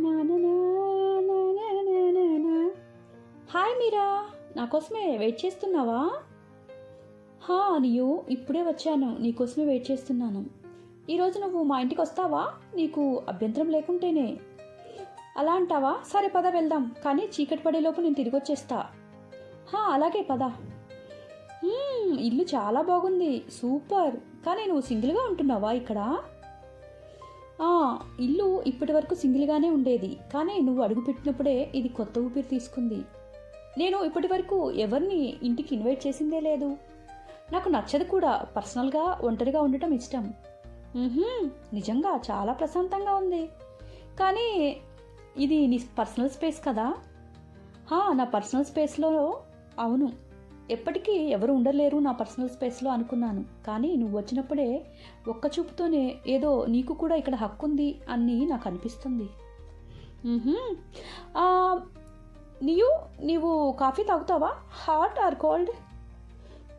నా నా నా నా నా నా నా నా. హాయ్ మీరా, నా కోసమే వెయిట్ చేస్తున్నావా? నీయు ఇప్పుడే వచ్చాను, నీకోసమే వెయిట్ చేస్తున్నాను. ఈరోజు నువ్వు మా ఇంటికి వస్తావా? నీకు అభ్యంతరం లేకుంటేనే. అలా అంటావా? సరే పద వెళ్దాం, కానీ చీకటి పడేలోపు నేను తిరిగి వచ్చేస్తా. అలాగే పద. ఇల్లు చాలా బాగుంది, సూపర్. కానీ నువ్వు సింగిల్గా ఉంటున్నావా ఇక్కడ? ఇల్లు ఇప్పటి వరకు సింగిల్గానే ఉండేది, కానీ నువ్వు అడుగుపెట్టినప్పుడే ఇది కొత్త ఊపిరి తీసుకుంది. నేను ఇప్పటి వరకు ఎవరిని ఇంటికి ఇన్వైట్ చేసిందే లేదు. నాకు నచ్చదు కూడా, పర్సనల్గా ఒంటరిగా ఉండటం ఇష్టం. నిజంగా చాలా ప్రశాంతంగా ఉంది. కానీ ఇది నీ పర్సనల్ స్పేస్ కదా? నా పర్సనల్ స్పేస్లో అవును, ఎప్పటికీ ఎవరు ఉండలేరు నా పర్సనల్ స్పేస్లో అనుకున్నాను. కానీ నువ్వు వచ్చినప్పుడే ఒక్క చూపుతోనే ఏదో నీకు కూడా ఇక్కడ హక్కు ఉంది అని నాకు అనిపిస్తుంది. నీవు కాఫీ తాగుతావా? Hot or cold?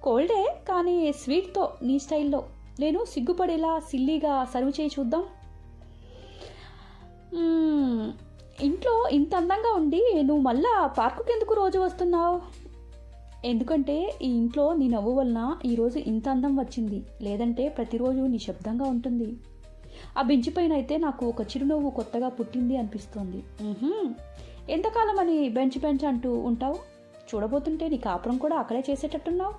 కోల్డే, కానీ స్వీట్తో, నీ స్టైల్లో. నేను సిగ్గుపడేలా సిల్లీగా సర్వ్ చేయి చూద్దాం. ఇంట్లో ఇంత అందంగా ఉండి నువ్వు మళ్ళా పార్కుకి ఎందుకు రోజు వస్తున్నావు? ఎందుకంటే ఈ ఇంట్లో నీ నవ్వు వలన ఈరోజు ఇంత అందం వచ్చింది, లేదంటే ప్రతిరోజు నిశ్శబ్దంగా ఉంటుంది. ఆ బెంచ్ పైన అయితే నాకు ఒక చిరునవ్వు కొత్తగా పుట్టింది అనిపిస్తోంది. ఎంతకాలం అని బెంచ్ అంటూ ఉంటావు? చూడబోతుంటే నీ కాపురం కూడా అక్కడే చేసేటట్టున్నావు.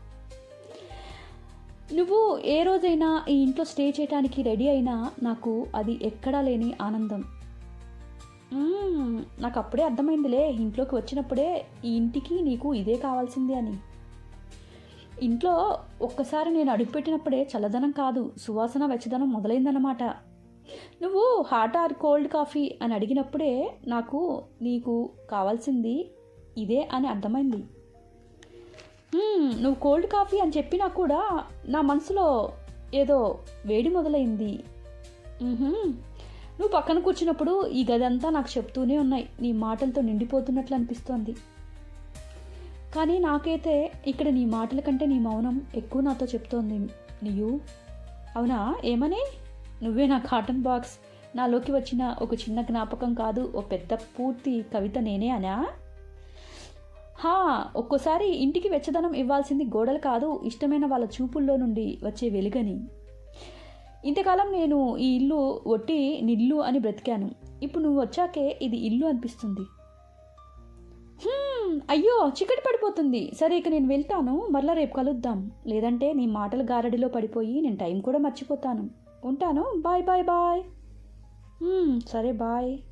నువ్వు ఏ రోజైనా ఈ ఇంట్లో స్టే చేయడానికి రెడీ అయినా నాకు అది ఎక్కడా లేని ఆనందం. నాకు అప్పుడే అర్థమైందిలే, ఇంట్లోకి వచ్చినప్పుడే ఈ ఇంటికి నీకు ఇదే కావాల్సింది అని. ఇంట్లో ఒక్కసారి నేను అడుగుపెట్టినప్పుడే చల్లదనం కాదు, సువాసన వెచ్చదనం మొదలైందన్నమాట. నువ్వు హాట్ ఆర్ కోల్డ్ కాఫీ అని అడిగినప్పుడే నాకు నీకు కావాల్సింది ఇదే అని అర్థమైంది. నువ్వు కోల్డ్ కాఫీ అని చెప్పినా కూడా నా మనసులో ఏదో వేడి మొదలైంది. నువ్వు పక్కన కూర్చున్నప్పుడు ఈ గదంతా నాకు చెప్తూనే ఉన్నాయి, నీ మాటలతో నిండిపోతున్నట్లు అనిపిస్తోంది. కానీ నాకైతే ఇక్కడ నీ మాటల కంటే నీ మౌనం ఎక్కువ నాతో చెప్తోంది. నీయు అవునా? ఏమని? నువ్వే నా కాటన్ బాక్స్, నాలోకి వచ్చిన ఒక చిన్న జ్ఞాపకం కాదు, ఓ పెద్ద పూర్తి కవిత నేనే అనా? ఒక్కోసారి ఇంటికి వెచ్చదనం ఇవ్వాల్సింది గోడలు కాదు, ఇష్టమైన వాళ్ళ చూపుల్లో నుండి వచ్చే వెలుగని. ఇంతకాలం నేను ఈ ఇల్లు ఒట్టి నిల్లు అని బ్రతికాను, ఇప్పుడు నువ్వు వచ్చాకే ఇది ఇల్లు అనిపిస్తుంది. అయ్యో చీకటి పడిపోతుంది. సరే ఇక నేను వెళ్తాను, మళ్ళీ రేపు కలుద్దాం. లేదంటే నీ మాటల గారడిలో పడిపోయి నేను టైం కూడా మర్చిపోతాను. ఉంటాను, బాయ్ బాయ్ బాయ్. సరే బాయ్.